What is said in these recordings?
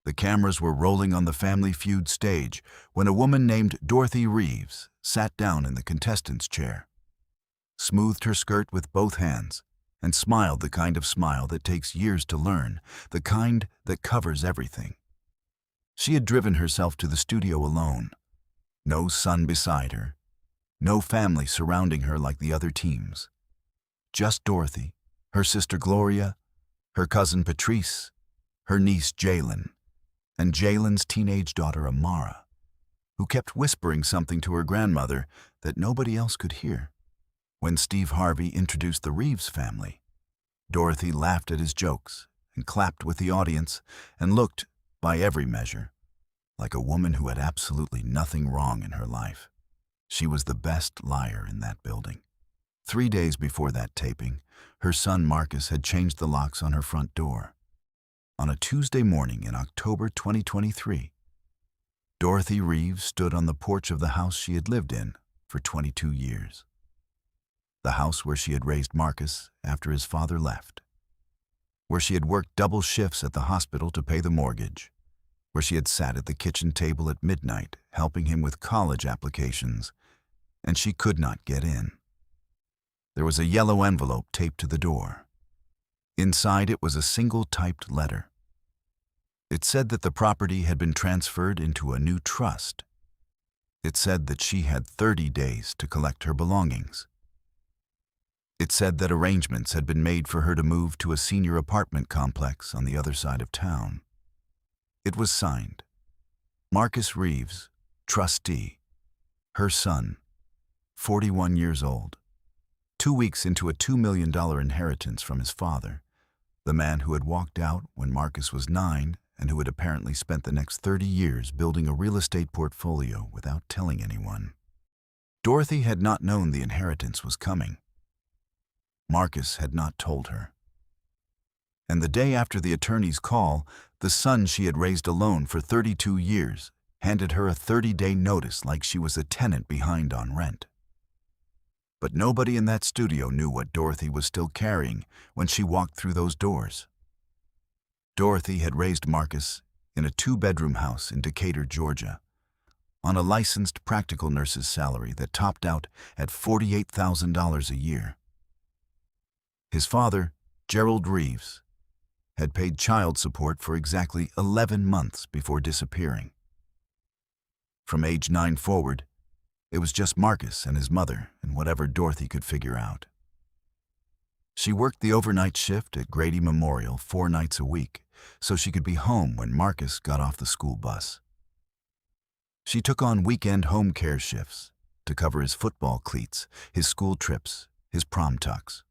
The cameras were rolling on the Family Feud stage when a woman named Dorothy Reeves sat down in the contestant's chair, smoothed her skirt with both hands, and smiled the kind of smile that takes years to learn, the kind that covers everything. She had driven herself to the studio alone. No son beside her, no family surrounding her like the other teams. Just Dorothy, her sister Gloria, her cousin Patrice, her niece Jalen, and Jalen's teenage daughter Amara, who kept whispering something to her grandmother that nobody else could hear. When Steve Harvey introduced the Reeves family, Dorothy laughed at his jokes and clapped with the audience and looked, by every measure, like a woman who had absolutely nothing wrong in her life. She was the best liar in that building. 3 days before that taping, her son Marcus had changed the locks on her front door. On a Tuesday morning in October 2023, Dorothy Reeves stood on the porch of the house she had lived in for 22 years. The house where she had raised Marcus after his father left, where she had worked double shifts at the hospital to pay the mortgage, where she had sat at the kitchen table at midnight helping him with college applications, and she could not get in. There was a yellow envelope taped to the door. Inside it was a single typed letter. It said that the property had been transferred into a new trust. It said that she had 30 days to collect her belongings. It said that arrangements had been made for her to move to a senior apartment complex on the other side of town. It was signed, Marcus Reeves, trustee, her son, 41 years old, 2 weeks into a $2 million inheritance from his father, the man who had walked out when Marcus was 9 and who had apparently spent the next 30 years building a real estate portfolio without telling anyone. Dorothy had not known the inheritance was coming. Marcus had not told her. And the day after the attorney's call, the son she had raised alone for 32 years handed her a 30-day notice like she was a tenant behind on rent. But nobody in that studio knew what Dorothy was still carrying when she walked through those doors. Dorothy had raised Marcus in a 2-bedroom house in Decatur, Georgia, on a licensed practical nurse's salary that topped out at $48,000 a year. His father, Gerald Reeves, had paid child support for exactly 11 months before disappearing. From age 9 forward, it was just Marcus and his mother and whatever Dorothy could figure out. She worked the overnight shift at Grady Memorial 4 nights a week so she could be home when Marcus got off the school bus. She took on weekend home care shifts to cover his football cleats, his school trips, his prom tucks.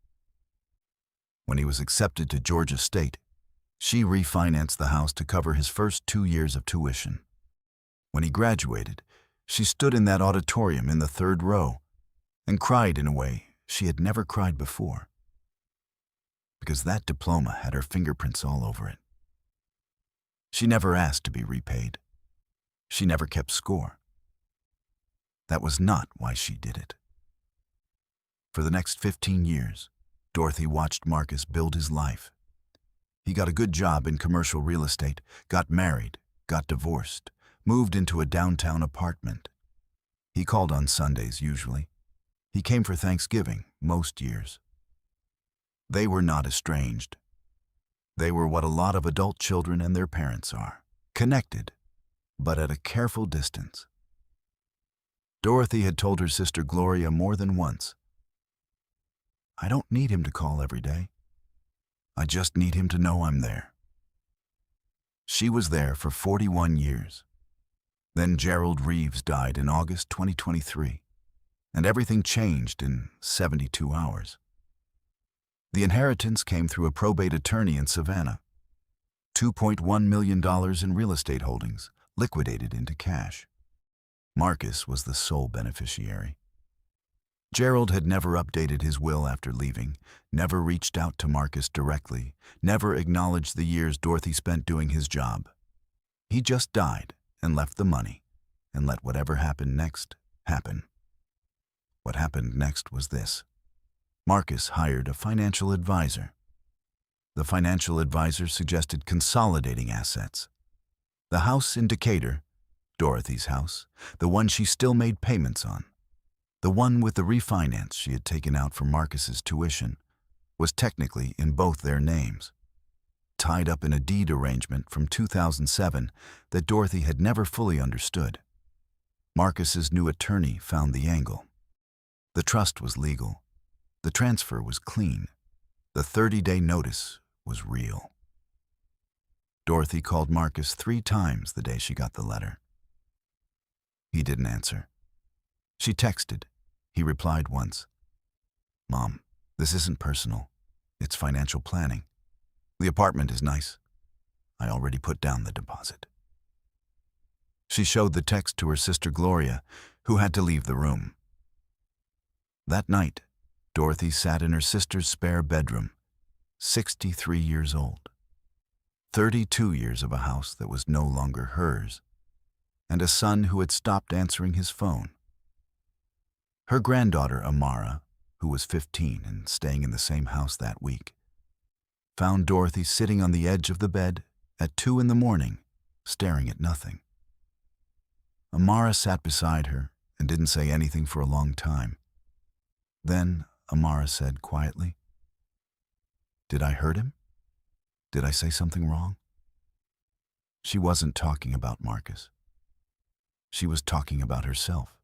When he was accepted to Georgia State, she refinanced the house to cover his first 2 years of tuition. When he graduated, she stood in that auditorium in the 3rd row and cried in a way she had never cried before, because that diploma had her fingerprints all over it. She never asked to be repaid. She never kept score. That was not why she did it. For the next 15 years, Dorothy watched Marcus build his life. He got a good job in commercial real estate, got married, got divorced, moved into a downtown apartment. He called on Sundays usually. He came for Thanksgiving most years. They were not estranged. They were what a lot of adult children and their parents are, connected, but at a careful distance. Dorothy had told her sister Gloria more than once, "I don't need him to call every day. I just need him to know I'm there." She was there for 41 years. Then Gerald Reeves died in August 2023, and everything changed in 72 hours. The inheritance came through a probate attorney in Savannah. $2.1 million in real estate holdings, liquidated into cash. Marcus was the sole beneficiary. Gerald had never updated his will after leaving, never reached out to Marcus directly, never acknowledged the years Dorothy spent doing his job. He just died and left the money, and let whatever happened next happen. What happened next was this. Marcus hired a financial advisor. The financial advisor suggested consolidating assets. The house in Decatur, Dorothy's house, the one she still made payments on, the one with the refinance she had taken out for Marcus's tuition, was technically in both their names, tied up in a deed arrangement from 2007 that Dorothy had never fully understood. Marcus's new attorney found the angle. The trust was legal. The transfer was clean. The 30-day notice was real. Dorothy called Marcus 3 times the day she got the letter. He didn't answer. She texted. He replied once. "Mom, this isn't personal. It's financial planning. The apartment is nice. I already put down the deposit." She showed the text to her sister Gloria, who had to leave the room. That night, Dorothy sat in her sister's spare bedroom, 63 years old. 32 years of a house that was no longer hers, and a son who had stopped answering his phone. Her granddaughter, Amara, who was 15 and staying in the same house that week, found Dorothy sitting on the edge of the bed at 2 in the morning, staring at nothing. Amara sat beside her and didn't say anything for a long time. Then Amara said quietly, "Did I hurt him? Did I say something wrong?" She wasn't talking about Marcus. She was talking about herself,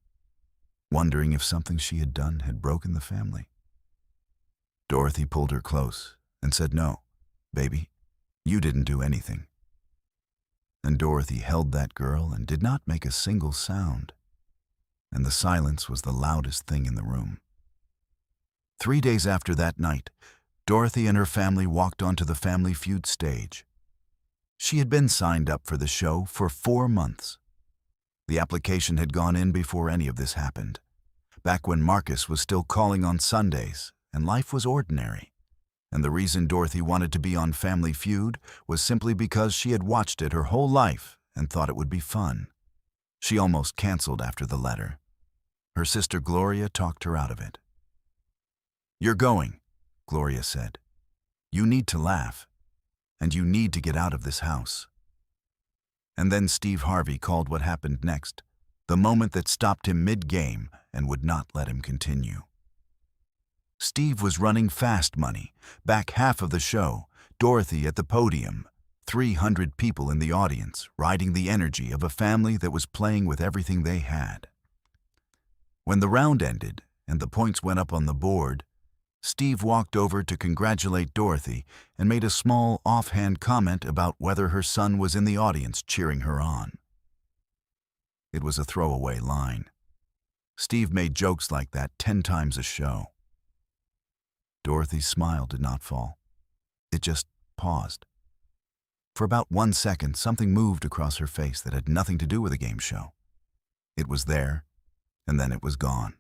wondering if something she had done had broken the family. Dorothy pulled her close and said, "No, baby, you didn't do anything." And Dorothy held that girl and did not make a single sound, and the silence was the loudest thing in the room. 3 days after that night, Dorothy and her family walked onto the Family Feud stage. She had been signed up for the show for 4 months. The application had gone in before any of this happened, back when Marcus was still calling on Sundays and life was ordinary. And the reason Dorothy wanted to be on Family Feud was simply because she had watched it her whole life and thought it would be fun. She almost canceled after the letter. Her sister Gloria talked her out of it. "You're going," Gloria said. "You need to laugh, and you need to get out of this house." And then Steve Harvey called what happened next, the moment that stopped him mid-game and would not let him continue. Steve was running fast money, back half of the show, Dorothy at the podium, 300 people in the audience, riding the energy of a family that was playing with everything they had. When the round ended and the points went up on the board, Steve walked over to congratulate Dorothy and made a small offhand comment about whether her son was in the audience cheering her on. It was a throwaway line. Steve made jokes like that 10 times a show. Dorothy's smile did not fall. It just paused. For about 1 second, something moved across her face that had nothing to do with a game show. It was there, and then it was gone.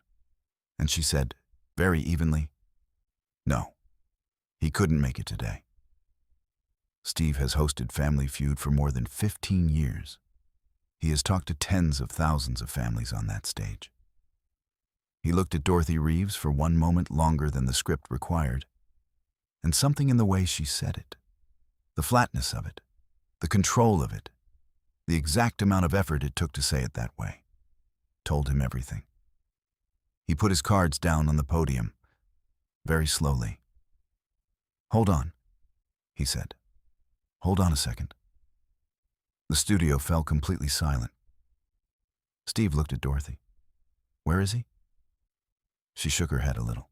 And she said, very evenly, "No, he couldn't make it today." Steve has hosted Family Feud for more than 15 years. He has talked to tens of thousands of families on that stage. He looked at Dorothy Reeves for 1 moment longer than the script required, and something in the way she said it, the flatness of it, the control of it, the exact amount of effort it took to say it that way, told him everything. He put his cards down on the podium, very slowly. "Hold on," he said. "Hold on a second." The studio fell completely silent. Steve looked at Dorothy. "Where is he?" She shook her head a little.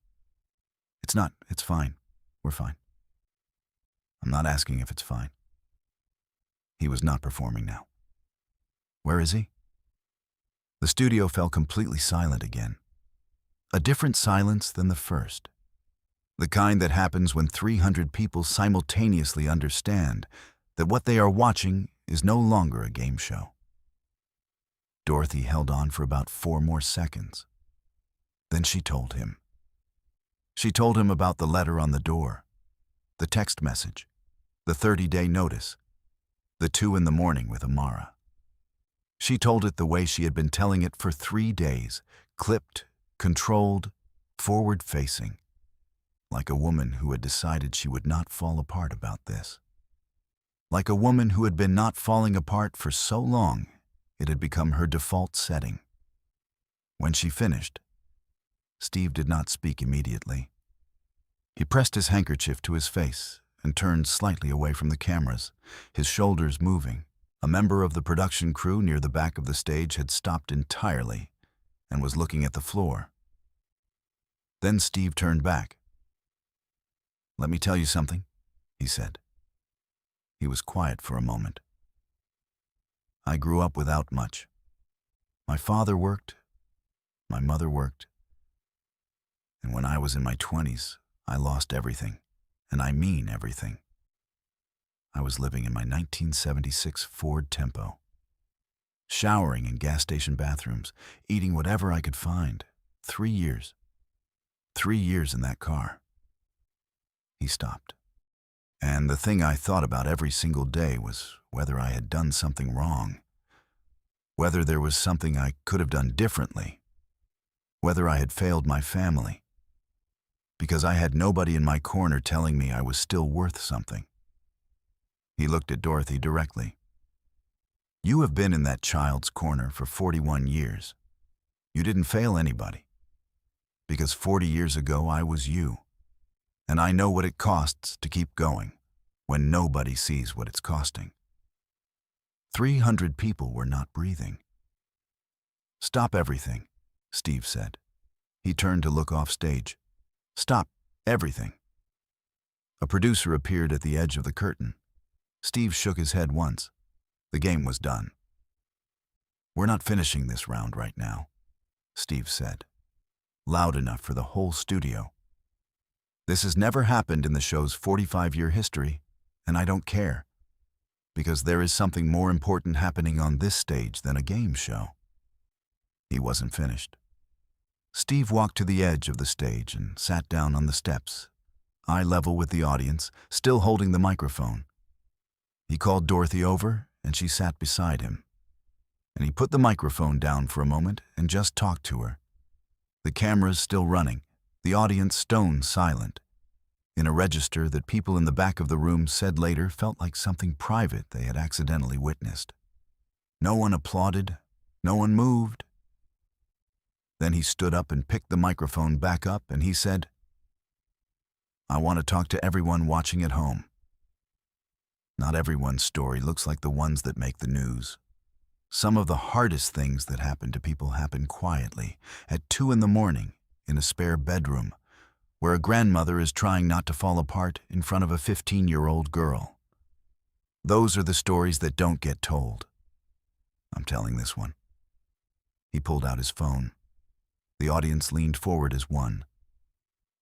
It's fine. We're fine." "I'm not asking if it's fine." He was not performing now. "Where is he?" The studio fell completely silent again. A different silence than the first. The kind that happens when 300 people simultaneously understand that what they are watching is no longer a game show. Dorothy held on for about 4 more seconds. Then she told him. She told him about the letter on the door, the text message, the 30-day notice, the 2 in the morning with Amara. She told it the way she had been telling it for 3 days, clipped, controlled, forward-facing, like a woman who had decided she would not fall apart about this. like a woman who had been not falling apart for so long it had become her default setting. When she finished, Steve did not speak immediately. He pressed his handkerchief to his face and turned slightly away from the cameras, his shoulders moving. A member of the production crew near the back of the stage had stopped entirely and was looking at the floor. Then Steve turned back. "Let me tell you something," he said. He was quiet for a moment. "I grew up without much. My father worked, my mother worked, and when I was in my 20s, I lost everything, and I mean everything. I was living in my 1976 Ford Tempo, showering in gas station bathrooms, eating whatever I could find. 3 years. 3 years in that car." He stopped. "And the thing I thought about every single day was whether I had done something wrong, whether there was something I could have done differently, whether I had failed my family, because I had nobody in my corner telling me I was still worth something." He looked at Dorothy directly. "You have been in that child's corner for 41 years. You didn't fail anybody. Because 40 years ago I was you. And I know what it costs to keep going when nobody sees what it's costing." 300 people were not breathing. "Stop everything," Steve said. He turned to look off stage. "Stop everything." A producer appeared at the edge of the curtain. Steve shook his head once. The game was done. "We're not finishing this round right now," Steve said, loud enough for the whole studio. "This has never happened in the show's 45-year history, and I don't care, because there is something more important happening on this stage than a game show." He wasn't finished. Steve walked to the edge of the stage and sat down on the steps, eye level with the audience, still holding the microphone. He called Dorothy over, and she sat beside him. And he put the microphone down for a moment and just talked to her. The cameras still running, the audience stone silent, in a register that people in the back of the room said later felt like something private they had accidentally witnessed. No one applauded, no one moved. Then he stood up and picked the microphone back up and he said, "I want to talk to everyone watching at home. Not everyone's story looks like the ones that make the news. Some of the hardest things that happen to people happen quietly, at 2 in the morning, in a spare bedroom, where a grandmother is trying not to fall apart in front of a 15-year-old girl. Those are the stories that don't get told. I'm telling this one." He pulled out his phone. The audience leaned forward as one.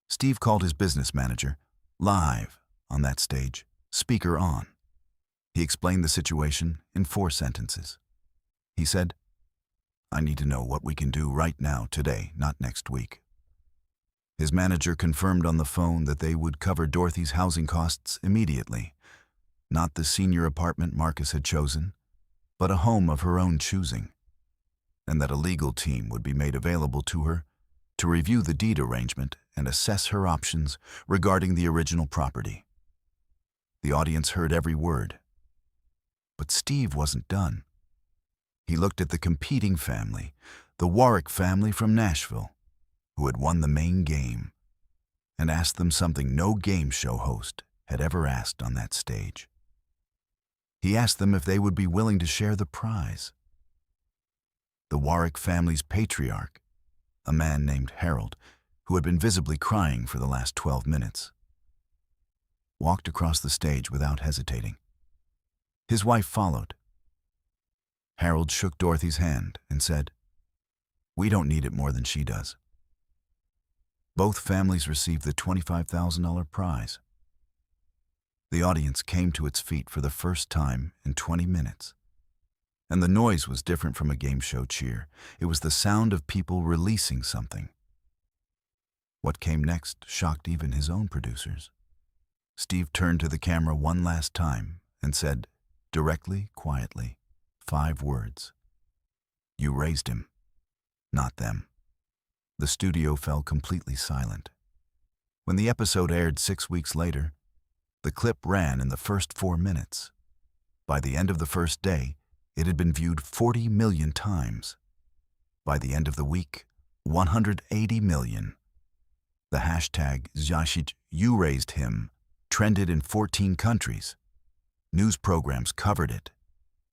Steve called his business manager, live, on that stage, speaker on. He explained the situation in 4 sentences. He said, "I need to know what we can do right now, today, not next week." His manager confirmed on the phone that they would cover Dorothy's housing costs immediately, not the senior apartment Marcus had chosen, but a home of her own choosing, and that a legal team would be made available to her to review the deed arrangement and assess her options regarding the original property. The audience heard every word. But Steve wasn't done. He looked at the competing family, the Warwick family from Nashville, who had won the main game, and asked them something no game show host had ever asked on that stage. He asked them if they would be willing to share the prize. The Warwick family's patriarch, a man named Harold, who had been visibly crying for the last 12 minutes, walked across the stage without hesitating. His wife followed. Harold shook Dorothy's hand and said, "We don't need it more than she does." Both families received the $25,000 prize. The audience came to its feet for the first time in 20 minutes. And the noise was different from a game show cheer. It was the sound of people releasing something. What came next shocked even his own producers. Steve turned to the camera one last time and said, directly, quietly, 5 words. "You raised him, not them." The studio fell completely silent. When the episode aired 6 weeks later, the clip ran in the first 4 minutes. By the end of the first day, it had been viewed 40 million times. By the end of the week, 180 million. The hashtag Zashit You Raised Him trended in 14 countries. News programs covered it.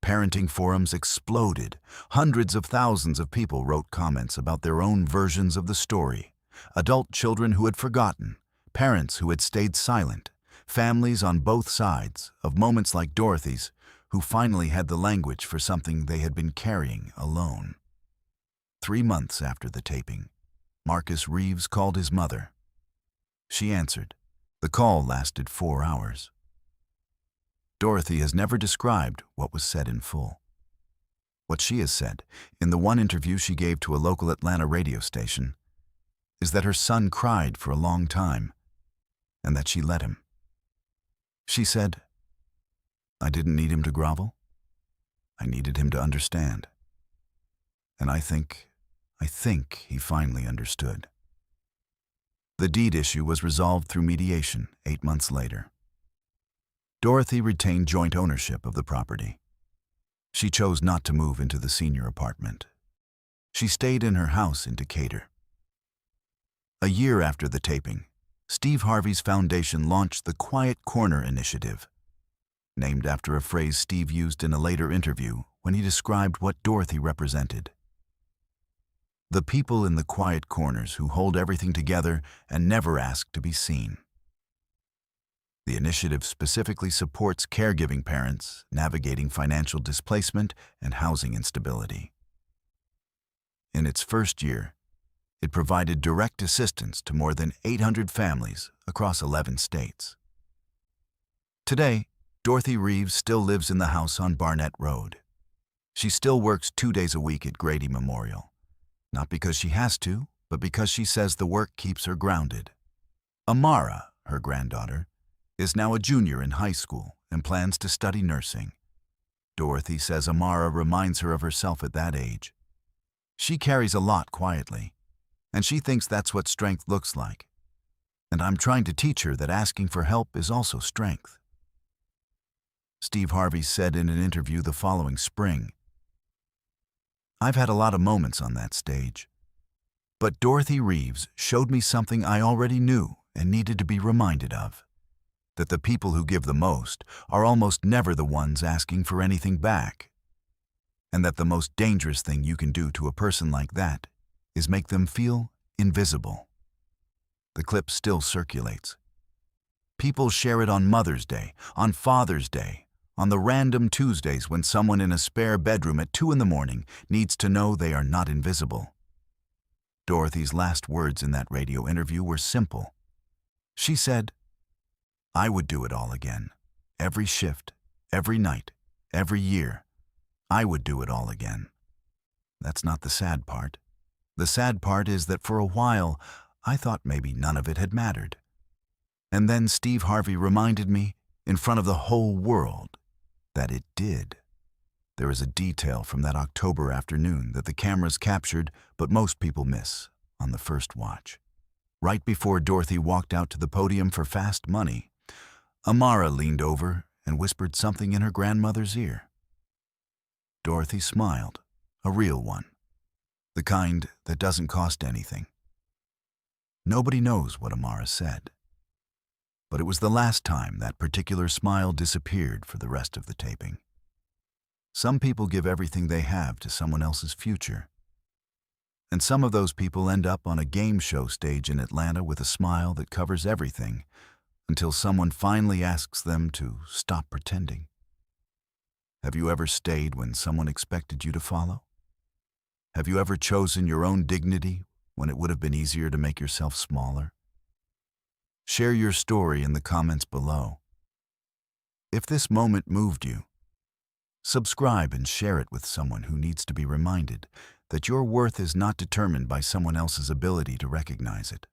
Parenting forums exploded. Hundreds of thousands of people wrote comments about their own versions of the story. Adult children who had forgotten, parents who had stayed silent, families on both sides of moments like Dorothy's who finally had the language for something they had been carrying alone. 3 months after the taping, Marcus Reeves called his mother. She answered. The call lasted 4 hours. Dorothy has never described what was said in full. What she has said, in the one interview she gave to a local Atlanta radio station, is that her son cried for a long time and that she let him. She said, "I didn't need him to grovel. I needed him to understand. And I think he finally understood." The deed issue was resolved through mediation 8 months later. Dorothy retained joint ownership of the property. She chose not to move into the senior apartment. She stayed in her house in Decatur. A year after the taping, Steve Harvey's foundation launched the Quiet Corner Initiative, named after a phrase Steve used in a later interview when he described what Dorothy represented. The people in the quiet corners who hold everything together and never ask to be seen. The initiative specifically supports caregiving parents navigating financial displacement and housing instability. In its first year, it provided direct assistance to more than 800 families across 11 states. Today, Dorothy Reeves still lives in the house on Barnett Road. She still works 2 days a week at Grady Memorial, not because she has to, but because she says the work keeps her grounded. Amara, her granddaughter, is now a junior in high school and plans to study nursing. Dorothy says Amara reminds her of herself at that age. She carries a lot quietly, and she thinks that's what strength looks like. And I'm trying to teach her that asking for help is also strength. Steve Harvey said in an interview the following spring, "I've had a lot of moments on that stage, but Dorothy Reeves showed me something I already knew and needed to be reminded of, that the people who give the most are almost never the ones asking for anything back, and that the most dangerous thing you can do to a person like that is make them feel invisible." The clip still circulates. People share it on Mother's Day, on Father's Day, on the random Tuesdays when someone in a spare bedroom at 2 in the morning needs to know they are not invisible. Dorothy's last words in that radio interview were simple. She said, "I would do it all again. Every shift, every night, every year. I would do it all again." That's not the sad part. The sad part is that for a while, I thought maybe none of it had mattered. And then Steve Harvey reminded me, in front of the whole world, that it did. There is a detail from that October afternoon that the cameras captured, but most people miss on the first watch. Right before Dorothy walked out to the podium for Fast Money, Amara leaned over and whispered something in her grandmother's ear. Dorothy smiled, a real one, the kind that doesn't cost anything. Nobody knows what Amara said, but it was the last time that particular smile disappeared for the rest of the taping. Some people give everything they have to someone else's future, and some of those people end up on a game show stage in Atlanta with a smile that covers everything until someone finally asks them to stop pretending. Have you ever stayed when someone expected you to follow? Have you ever chosen your own dignity when it would have been easier to make yourself smaller? Share your story in the comments below. If this moment moved you, subscribe and share it with someone who needs to be reminded that your worth is not determined by someone else's ability to recognize it.